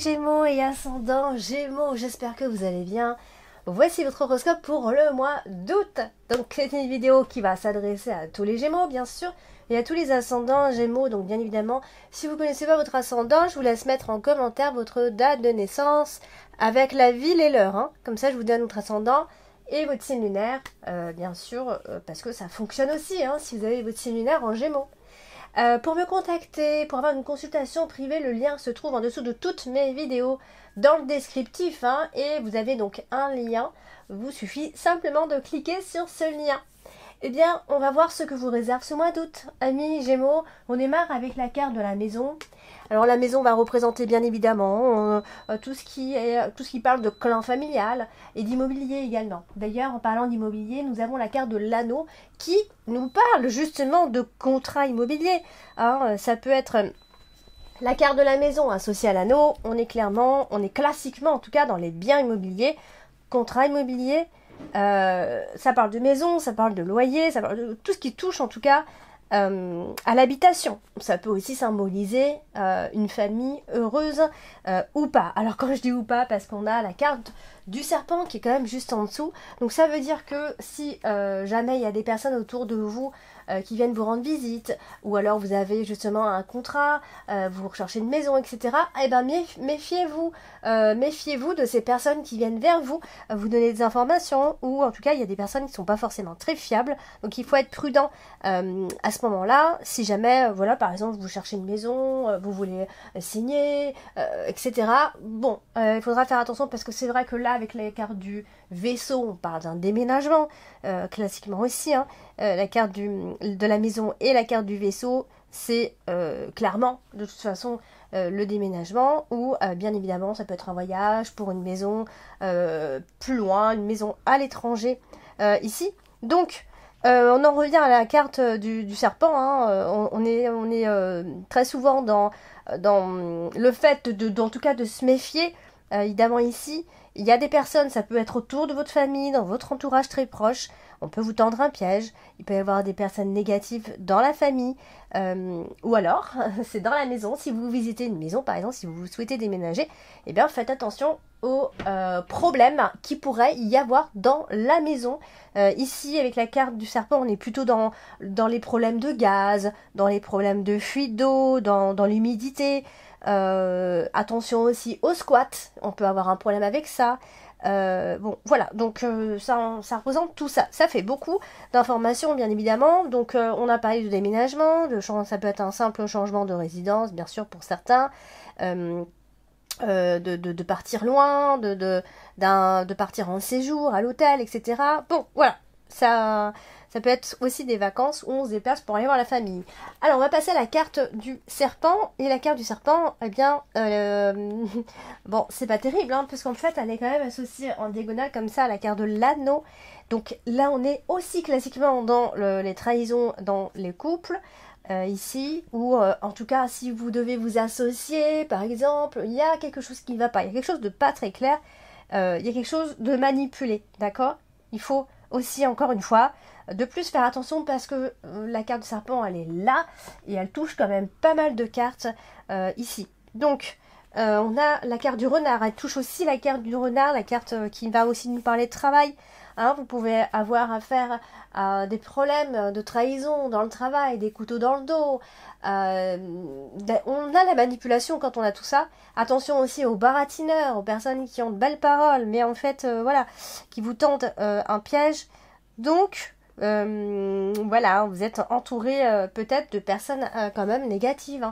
Gémeaux et ascendant Gémeaux, j'espère que vous allez bien. Voici votre horoscope pour le mois d'août. Donc c'est une vidéo qui va s'adresser à tous les Gémeaux bien sûr et à tous les ascendants Gémeaux. Donc bien évidemment, si vous ne connaissez pas votre ascendant, je vous laisse mettre en commentaire votre date de naissance avec la ville et l'heure. Comme ça je vous donne votre ascendant et votre signe lunaire, bien sûr, parce que ça fonctionne aussi si vous avez votre signe lunaire en Gémeaux. Pour me contacter, pour avoir une consultation privée, le lien se trouve en dessous de toutes mes vidéos dans le descriptif et vous avez donc un lien. Il vous suffit simplement de cliquer sur ce lien. Eh bien, on va voir ce que vous réserve ce mois d'août. Amis Gémeaux, on démarre avec la carte de la maison. Alors la maison va représenter bien évidemment tout ce qui parle de clan familial et d'immobilier également. D'ailleurs, en parlant d'immobilier, nous avons la carte de l'anneau qui nous parle justement de contrat immobilier. Ça peut être la carte de la maison associée à l'anneau. On est classiquement en tout cas dans les biens immobiliers, contrat immobilier. Ça parle de maison, ça parle de loyer, ça parle de tout ce qui touche en tout cas à l'habitation. Ça peut aussi symboliser une famille heureuse ou pas. Alors quand je dis ou pas, parce qu'on a la carte du serpent qui est quand même juste en dessous. Donc ça veut dire que si jamais il y a des personnes autour de vous qui viennent vous rendre visite, ou alors vous avez justement un contrat, vous recherchez une maison, etc. Eh ben méfiez-vous de ces personnes qui viennent vers vous, vous donner des informations, ou en tout cas il y a des personnes qui ne sont pas forcément très fiables, donc il faut être prudent à ce moment-là. Si jamais, voilà, par exemple vous cherchez une maison, vous voulez signer, etc. Bon, il faudra faire attention parce que c'est vrai que là avec les cartes du vaisseau, on parle d'un déménagement, classiquement aussi, la carte de la maison et la carte du vaisseau, c'est clairement, de toute façon, le déménagement, ou bien évidemment, ça peut être un voyage pour une maison plus loin, une maison à l'étranger, ici. Donc, on en revient à la carte du serpent, on est très souvent dans le fait en tout cas de se méfier, évidemment ici. Il y a des personnes, ça peut être autour de votre famille, dans votre entourage très proche, on peut vous tendre un piège, il peut y avoir des personnes négatives dans la famille, ou alors, c'est dans la maison, si vous visitez une maison par exemple, si vous souhaitez déménager, eh bien faites attention aux problèmes qui pourrait y avoir dans la maison. Ici, avec la carte du serpent, on est plutôt dans les problèmes de gaz, dans les problèmes de fuite d'eau, dans l'humidité. Attention aussi au squat, on peut avoir un problème avec ça. Bon, voilà, donc ça représente tout ça. Ça fait beaucoup d'informations, bien évidemment. Donc, on a parlé de déménagement, ça peut être un simple changement de résidence, bien sûr, pour certains. De partir loin, de partir en séjour à l'hôtel, etc. Bon, voilà, ça peut être aussi des vacances où on se déplace pour aller voir la famille. Alors, on va passer à la carte du serpent. Et la carte du serpent, eh bien, bon, c'est pas terrible, parce qu'en fait, elle est quand même associée en diagonale comme ça à la carte de l'anneau. Donc là, on est aussi classiquement dans les trahisons dans les couples. Ici, ou en tout cas si vous devez vous associer par exemple, il y a quelque chose qui ne va pas, il y a quelque chose de pas très clair, il y a quelque chose de manipulé, d'accord? Il faut aussi encore une fois de plus faire attention parce que la carte du serpent elle est là et elle touche quand même pas mal de cartes ici. Donc on a la carte du renard, elle touche aussi la carte du renard, la carte qui va aussi nous parler de travail. Vous pouvez avoir affaire à des problèmes de trahison dans le travail, des couteaux dans le dos. On a la manipulation quand on a tout ça. Attention aussi aux baratineurs, aux personnes qui ont de belles paroles, mais en fait, voilà, qui vous tentent un piège. Donc, voilà, vous êtes entouré peut-être de personnes quand même négatives.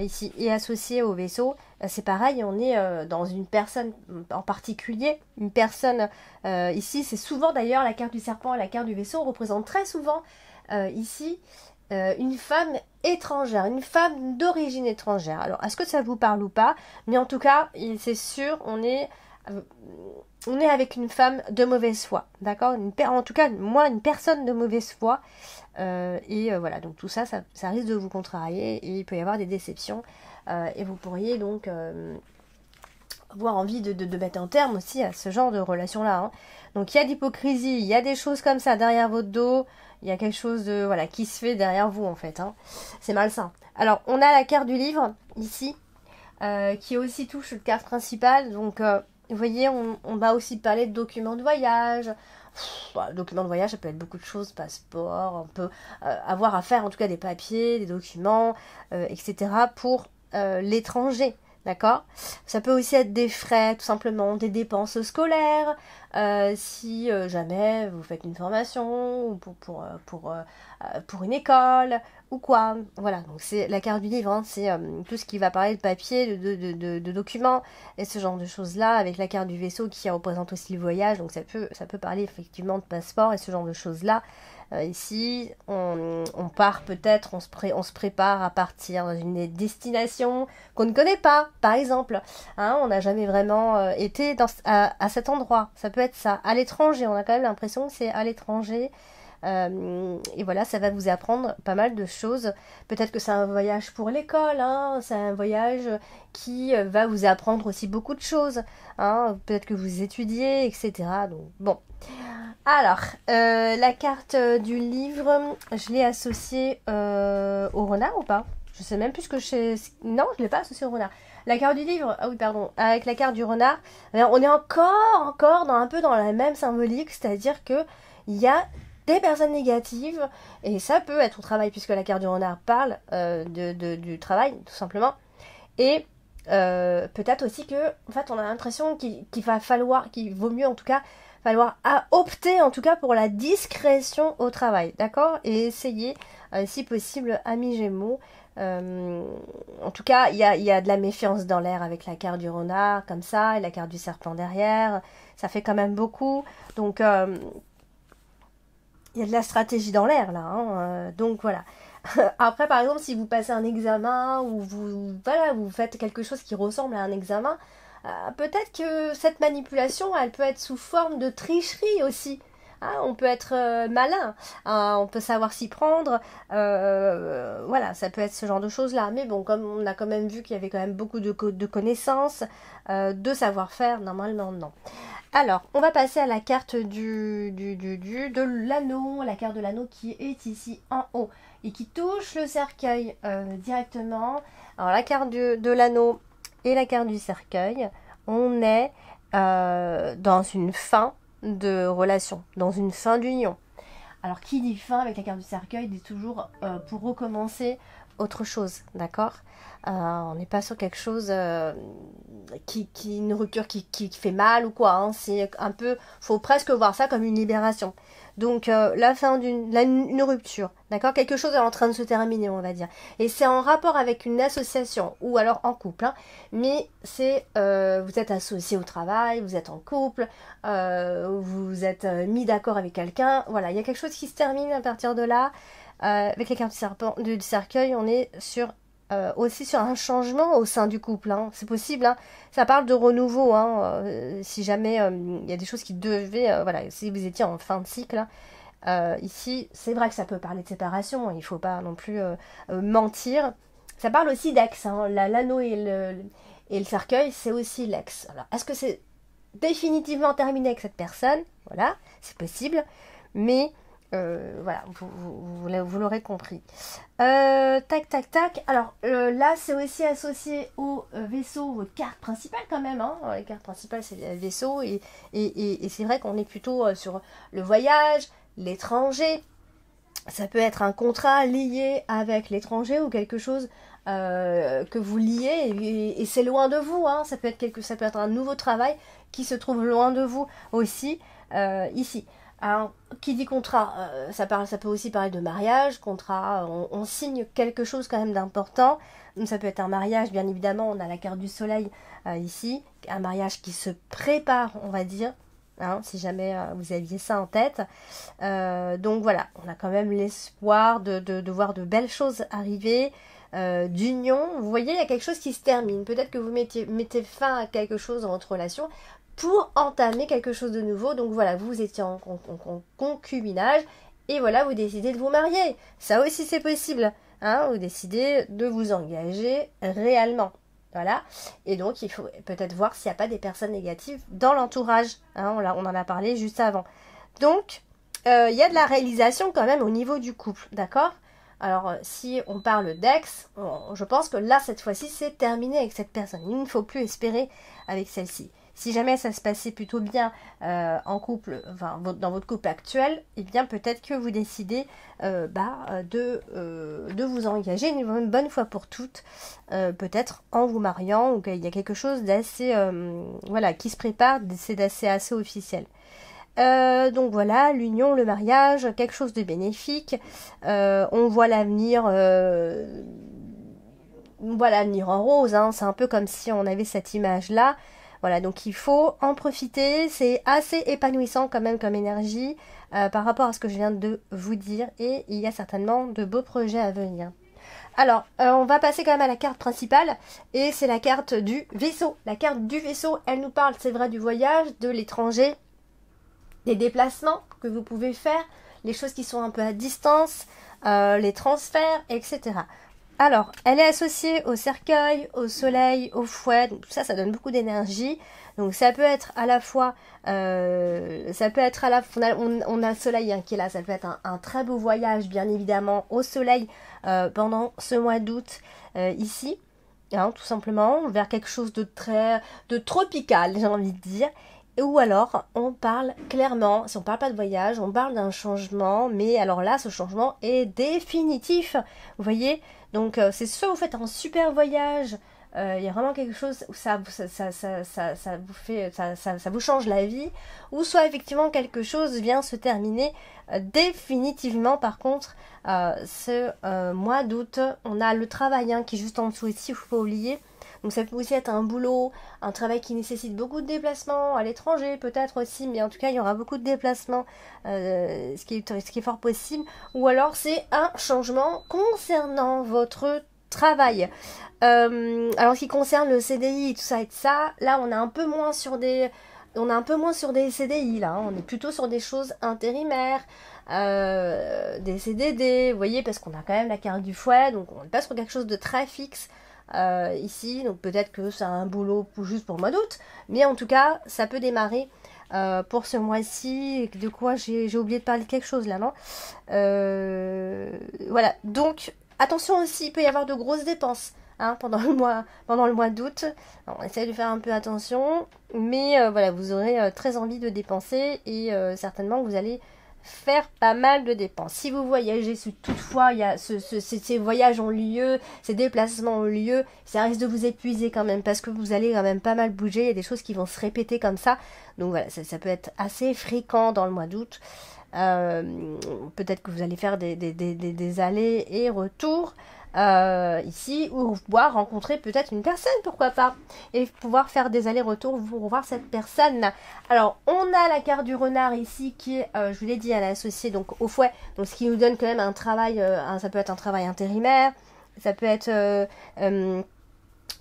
Ici, et associé au vaisseau, c'est pareil, on est dans une personne en particulier, une personne ici, c'est souvent d'ailleurs la carte du serpent et la carte du vaisseau représente très souvent ici une femme étrangère, une femme d'origine étrangère. Alors, est-ce que ça vous parle ou pas? Mais en tout cas, c'est sûr, on est avec une femme de mauvaise foi, d'accord? En tout cas, moi, une personne de mauvaise foi. Voilà, donc tout ça risque de vous contrarier et il peut y avoir des déceptions. Et vous pourriez donc avoir envie de mettre un terme aussi à ce genre de relation-là. Donc il y a d'hypocrisie, il y a des choses comme ça derrière votre dos, il y a quelque chose de qui se fait derrière vous en fait. C'est malsain. Alors on a la carte du livre ici. qui aussi touche le carte principale. Donc, vous voyez, on va aussi parler de documents de voyage. Documents de voyage, ça peut être beaucoup de choses, passeport, on peut avoir à faire en tout cas des papiers, des documents, etc. pour l'étranger. D'accord? Ça peut aussi être des frais, tout simplement, des dépenses scolaires, si jamais vous faites une formation, ou pour une école, ou quoi. Voilà, donc c'est la carte du livre, hein, c'est tout ce qui va parler de papier, de documents, et ce genre de choses-là, avec la carte du vaisseau qui représente aussi le voyage, donc ça peut parler effectivement de passeport et ce genre de choses-là. Ici, on part peut-être, on se prépare à partir dans une destination qu'on ne connaît pas, par exemple. Hein, on n'a jamais vraiment été à cet endroit. Ça peut être ça. À l'étranger, on a quand même l'impression que c'est à l'étranger. Et voilà, ça va vous apprendre pas mal de choses. Peut-être que c'est un voyage pour l'école, hein, c'est un voyage qui va vous apprendre aussi beaucoup de choses. Hein, peut-être que vous étudiez, etc. Donc, bon. Alors, la carte du livre, je l'ai associée au renard ou pas? Je sais même plus ce que je... Non, je ne l'ai pas associée au renard. La carte du livre, ah oui, pardon, avec la carte du renard, on est encore un peu dans la même symbolique, c'est-à-dire que il y a des personnes négatives, et ça peut être au travail, puisque la carte du renard parle du travail, tout simplement. Et peut-être aussi que, en fait, on a l'impression qu'il vaut mieux en tout cas, opter en tout cas pour la discrétion au travail, d'accord? Et essayer, si possible, amis Gémeaux. En tout cas, il y a de la méfiance dans l'air avec la carte du renard, comme ça, et la carte du serpent derrière. Ça fait quand même beaucoup. Donc, il y a de la stratégie dans l'air, là. Hein, donc, voilà. Après, par exemple, si vous passez un examen ou vous faites quelque chose qui ressemble à un examen, peut-être que cette manipulation, elle peut être sous forme de tricherie aussi. Hein, on peut être malin, on peut savoir s'y prendre, voilà, ça peut être ce genre de choses-là. Mais bon, comme on a quand même vu qu'il y avait quand même beaucoup de connaissances, de savoir-faire, normalement non. Alors, on va passer à la carte de l'anneau, la carte de l'anneau qui est ici en haut et qui touche le cercueil directement. Alors, la carte de l'anneau et la carte du cercueil, on est dans une fin de relation, dans une fin d'union. Alors, qui dit fin avec la carte du cercueil dit toujours pour recommencer autre chose, d'accord? On n'est pas sur quelque chose une rupture qui fait mal ou quoi, hein. C'est un peu, faut presque voir ça comme une libération. Donc la fin une rupture, d'accord? Quelque chose est en train de se terminer, on va dire. Et c'est en rapport avec une association ou alors en couple, hein. Mais c'est vous êtes associé au travail, vous êtes en couple, vous êtes mis d'accord avec quelqu'un. Voilà, il y a quelque chose qui se termine à partir de là. Avec les cartes du cercueil, on est aussi sur un changement au sein du couple, hein. C'est possible, hein. Ça parle de renouveau, hein. Si jamais il y a des choses qui devaient, voilà, si vous étiez en fin de cycle, hein. Ici, c'est vrai que ça peut parler de séparation, il ne faut pas non plus mentir. Ça parle aussi d'ex, hein. L'anneau et le cercueil, c'est aussi l'ex. Alors, est-ce que c'est définitivement terminé avec cette personne? Voilà, c'est possible, mais voilà, vous l'aurez compris. Tac, tac, tac. Alors là, c'est aussi associé au vaisseau, aux cartes principales quand même. Hein. Les cartes principales, c'est le vaisseau. Et c'est vrai qu'on est plutôt sur le voyage, l'étranger. Ça peut être un contrat lié avec l'étranger ou quelque chose que vous liez et c'est loin de vous. Hein. Ça peut être un nouveau travail qui se trouve loin de vous aussi, ici. Alors, qui dit contrat, ça peut aussi parler de mariage, contrat, on signe quelque chose quand même d'important. Donc, ça peut être un mariage, bien évidemment, on a la carte du soleil ici, un mariage qui se prépare, on va dire, hein, si jamais vous aviez ça en tête. Donc voilà, on a quand même l'espoir de voir de belles choses arriver, d'union. Vous voyez, il y a quelque chose qui se termine. Peut-être que vous mettez fin à quelque chose dans votre relation pour entamer quelque chose de nouveau. Donc voilà, vous étiez en concubinage et voilà, vous décidez de vous marier. Ça aussi c'est possible, hein, vous décidez de vous engager réellement. Voilà, et donc il faut peut-être voir s'il n'y a pas des personnes négatives dans l'entourage, hein, on en a parlé juste avant. Donc, il y a de la réalisation quand même au niveau du couple, d'accord? Alors, si on parle d'ex, je pense que là, cette fois-ci, c'est terminé avec cette personne. Il ne faut plus espérer avec celle-ci. Si jamais ça se passait plutôt bien en couple, enfin, dans votre couple actuel, eh bien, peut-être que vous décidez de vous engager une bonne fois pour toutes, peut-être en vous mariant, ou qu'il y a quelque chose d'assez, voilà, qui se prépare, c'est assez officiel. Donc voilà, l'union, le mariage, quelque chose de bénéfique. On voit l'avenir en rose, hein. C'est un peu comme si on avait cette image-là. Voilà, donc il faut en profiter. C'est assez épanouissant quand même comme énergie par rapport à ce que je viens de vous dire. Et il y a certainement de beaux projets à venir. Alors, on va passer quand même à la carte principale, et c'est la carte du vaisseau. La carte du vaisseau, elle nous parle, c'est vrai, du voyage, de l'étranger, des déplacements que vous pouvez faire, les choses qui sont un peu à distance, les transferts, etc. Alors, elle est associée au cercueil, au soleil, au fouet, donc tout ça, ça donne beaucoup d'énergie. Donc ça peut être à la fois, on a le soleil hein, qui est là, ça peut être un très beau voyage, bien évidemment, au soleil pendant ce mois d'août ici, hein, tout simplement, vers quelque chose de tropical, j'ai envie de dire. Ou alors, on parle clairement, si on parle pas de voyage, on parle d'un changement, mais alors là, ce changement est définitif, vous voyez. Donc, c'est soit vous faites un super voyage, il y a vraiment quelque chose où ça vous change la vie, ou soit effectivement quelque chose vient se terminer définitivement. Par contre, ce mois d'août, on a le travail hein, qui est juste en dessous ici, il ne faut pas oublier. Donc ça peut aussi être un boulot, un travail qui nécessite beaucoup de déplacements, à l'étranger peut-être aussi, mais en tout cas il y aura beaucoup de déplacements, ce qui est fort possible. Ou alors c'est un changement concernant votre travail. Alors ce qui concerne le CDI, tout ça et tout ça, là on est un peu moins sur des CDI là, hein. On est plutôt sur des choses intérimaires, des CDD, vous voyez, parce qu'on a quand même la carte du fouet, donc on n'est pas sur quelque chose de très fixe. Ici, donc peut-être que c'est un boulot juste pour le mois d'août, mais en tout cas ça peut démarrer pour ce mois-ci. De quoi j'ai oublié de parler de quelque chose là, non voilà, donc attention aussi, il peut y avoir de grosses dépenses hein, pendant le mois d'août. On essaye de faire un peu attention, mais voilà, vous aurez très envie de dépenser, et certainement que vous allez faire pas mal de dépenses. Si vous voyagez, si toutefois il y a ces voyages ont lieu, ces déplacements ont lieu, ça risque de vous épuiser quand même, parce que vous allez quand même pas mal bouger, il y a des choses qui vont se répéter comme ça. Donc voilà, ça peut être assez fréquent dans le mois d'août. Peut-être que vous allez faire des allers et retours ici, ou pouvoir rencontrer peut-être une personne, pourquoi pas, et pouvoir faire des allers-retours pour voir cette personne. Alors on a la carte du renard ici qui est, je vous l'ai dit, elle est associée donc au fouet, donc ce qui nous donne quand même un travail, ça peut être un travail intérimaire, ça peut être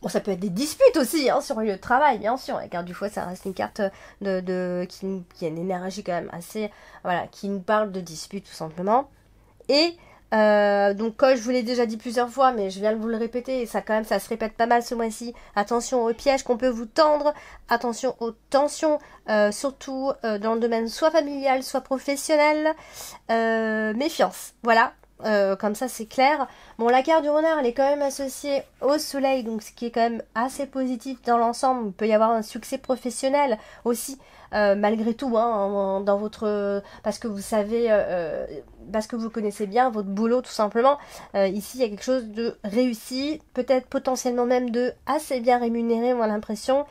bon, ça peut être des disputes aussi hein, sur le lieu de travail, bien sûr. La carte du fouet, ça reste une carte qui a une énergie quand même assez, voilà, qui nous parle de disputes tout simplement. Et donc comme je vous l'ai déjà dit plusieurs fois, mais je viens de vous le répéter, et ça quand même ça se répète pas mal ce mois-ci, attention aux pièges qu'on peut vous tendre, attention aux tensions, surtout dans le domaine soit familial, soit professionnel, méfiance, voilà. Comme ça c'est clair. Bon, la carte du renard elle est quand même associée au soleil, donc ce qui est quand même assez positif dans l'ensemble. Il peut y avoir un succès professionnel aussi, malgré tout hein, dans votre, parce que vous savez, parce que vous connaissez bien votre boulot tout simplement. Ici il y a quelque chose de réussi, peut-être potentiellement même de assez bien rémunéré, on a l'impression.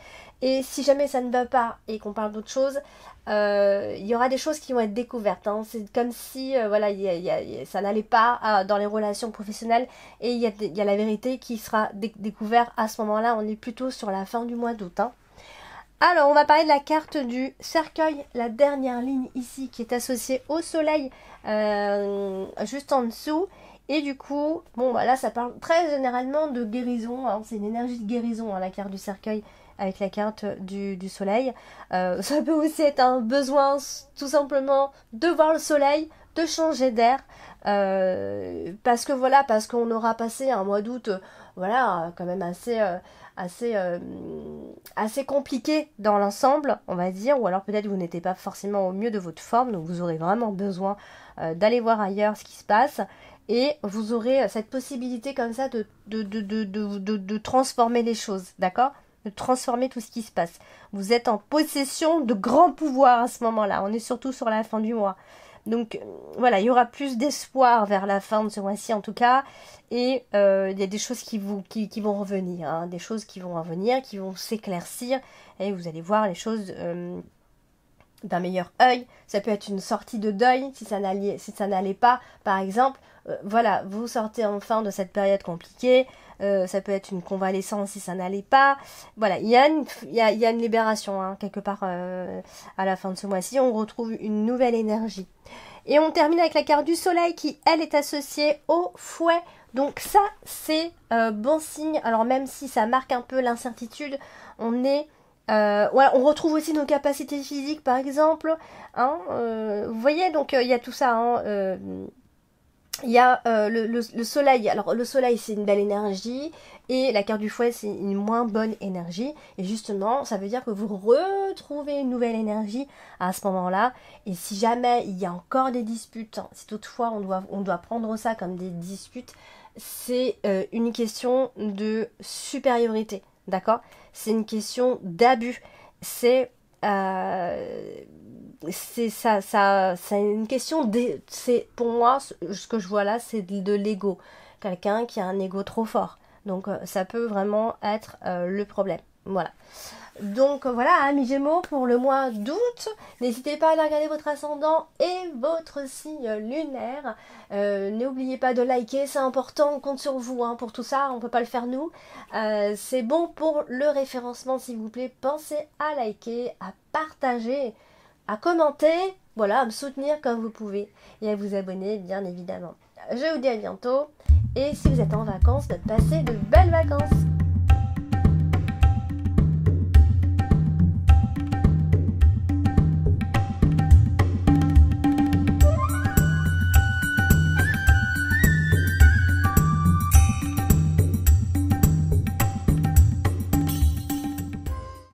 Et si jamais ça ne va pas et qu'on parle d'autre chose, il y aura des choses qui vont être découvertes. Hein. C'est comme si voilà, ça n'allait pas dans les relations professionnelles, et il y a la vérité qui sera découverte à ce moment-là. On est plutôt sur la fin du mois d'août. Hein. Alors, on va parler de la carte du cercueil, la dernière ligne ici qui est associée au soleil juste en dessous. Et du coup, bon, bah là, ça parle très généralement de guérison. Hein. C'est une énergie de guérison, hein, la carte du cercueil, avec la carte du soleil. Ça peut aussi être un besoin tout simplement de voir le soleil, de changer d'air, parce que voilà, parce qu'on aura passé un mois d'août voilà, quand même assez compliqué dans l'ensemble, on va dire, ou alors peut-être vous n'étiez pas forcément au mieux de votre forme, donc vous aurez vraiment besoin d'aller voir ailleurs ce qui se passe. et vous aurez cette possibilité comme ça de transformer les choses, d'accord? De transformer tout ce qui se passe. Vous êtes en possession de grands pouvoirs à ce moment-là. On est surtout sur la fin du mois. Donc voilà, il y aura plus d'espoir vers la fin de ce mois-ci en tout cas. Et il y a des choses qui vont revenir. Hein, des choses qui vont revenir, qui vont s'éclaircir. Et vous allez voir les choses d'un meilleur œil. Ça peut être une sortie de deuil si ça n'allait pas. Par exemple, voilà, vous sortez enfin de cette période compliquée. Ça peut être une convalescence si ça n'allait pas. Voilà, il y a une libération hein, quelque part à la fin de ce mois-ci. On retrouve une nouvelle énergie. Et on termine avec la carte du soleil qui, elle, est associée au fouet. Donc ça, c'est bon signe. Alors même si ça marque un peu l'incertitude, on est... voilà, on retrouve aussi nos capacités physiques, par exemple. Hein, vous voyez, donc il y a tout ça. Hein, il y a le soleil. Alors le soleil c'est une belle énergie et la carte du fouet c'est une moins bonne énergie. Et justement ça veut dire que vous retrouvez une nouvelle énergie à ce moment-là. Et si jamais il y a encore des disputes, hein, si toutefois on doit prendre ça comme des disputes, c'est une question de supériorité. D'accord? C'est une question d'abus. C'est une question c'est pour moi ce que je vois là c'est de l'ego, quelqu'un qui a un ego trop fort, donc ça peut vraiment être le problème. Voilà, donc voilà amis Gémeaux pour le mois d'août. N'hésitez pas à aller regarder votre ascendant et votre signe lunaire. N'oubliez pas de liker, c'est important, on compte sur vous hein, pour tout ça, on peut pas le faire nous. C'est bon pour le référencement s'il vous plaît, pensez à liker, à partager, à commenter, voilà, à me soutenir comme vous pouvez et à vous abonner bien évidemment. Je vous dis à bientôt et si vous êtes en vacances, passez de belles vacances.